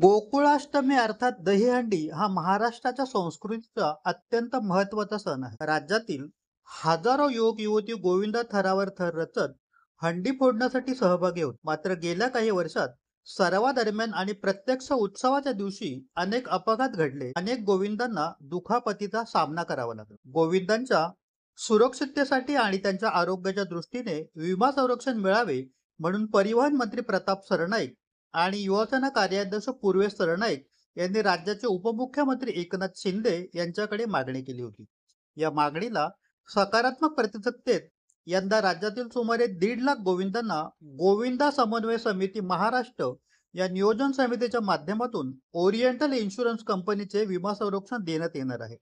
गोकुळाष्टमी अर्थात दहीहंडी हा महाराष्ट्राच्या संस्कृतीचा अत्यंत महत्वाचा सण आहे. राज्यातील हजारो युवक युवती गोविंदा थरावर थर रचत हंडी फोडण्यासाठी सहभागी होत. मात्र गेल्या काही वर्षात सर्वांदरम्यान आणि प्रत्यक्ष उत्सवाच्या दिवशी अनेक अपघात घडले. अनेक गोविंदांना दुखापतीचा सामना करावा लागला. गोविंदांच्या सुरक्षिततेसाठी आणि त्यांच्या आरोग्याच्या दृष्टीने विमा संरक्षण मिळावे म्हणून परिवहन मंत्री प्रताप सरनाईक आणि युवासेना कार्याध्यक्ष पूर्वेश सरनाईक यांनी राज्याचे उपमुख्यमंत्री एकनाथ शिंदे यांच्याकडे मागणी केली होती. या मागणीला सकारात्मक प्रतिसाद देत यंदा राज्यातील सुमारे 1.5 लाख गोविंदांना गोविंदा समन्वय समिती महाराष्ट्र या नियोजन समितीच्या माध्यमातून ओरिएंटल इन्शुरन्स कंपनीचे विमा संरक्षण देण्यात येणार आहे.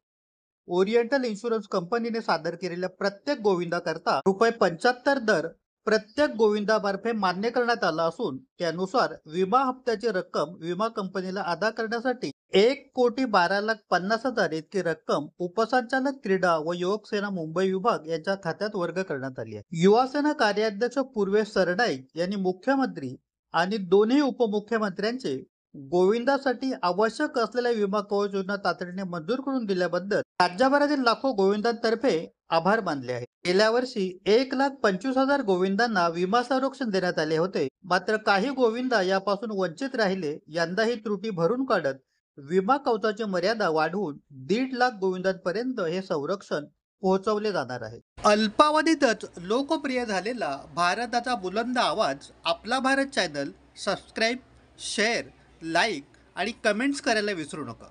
ओरिएंटल इन्शुरन्स कंपनीने सादर केलेल्या प्रत्येक गोविंदाकरता ₹75 दर प्रत्येक गोविंदामार्फे मान्य करण्यात आला असून त्यानुसार विमा हप्त्याची रक्कम विमा कंपनीला अदा करण्यासाठी 1,12,50,000 इतकी रक्कम उपसंचालक क्रीडा व युवक सेना मुंबई विभाग यांच्या खात्यात वर्ग करण्यात आली आहे. युवा सेना कार्याध्यक्ष पूर्वेश सरनाईक यांनी मुख्यमंत्री आणि दोन्ही उपमुख्यमंत्र्यांचे गोविंदासाठी आवश्यक असलेल्या विमा कवच योजना तातडीने मंजूर करून दिल्याबद्दल राज्यभरातील लाखो गोविंदांतर्फे आभार मानले आहेत. गेल्या वर्षी 1,25,000 गोविंदांना विमा संरक्षण देण्यात आले होते. मात्र काही गोविंदा यापासून वंचित राहिले. यंदा ही त्रुटी भरून काढत विमा कवचाची मर्यादा वाढवून 1.5 लाख गोविंदांपर्यंत हे संरक्षण पोहोचवले जाणार आहे. अल्पावधीतच लोकप्रिय झालेला भारताचा बुलंद आवाज आपला Bharat channel subscribe, share, like आणि कमेंट्स करायला विसरू नका.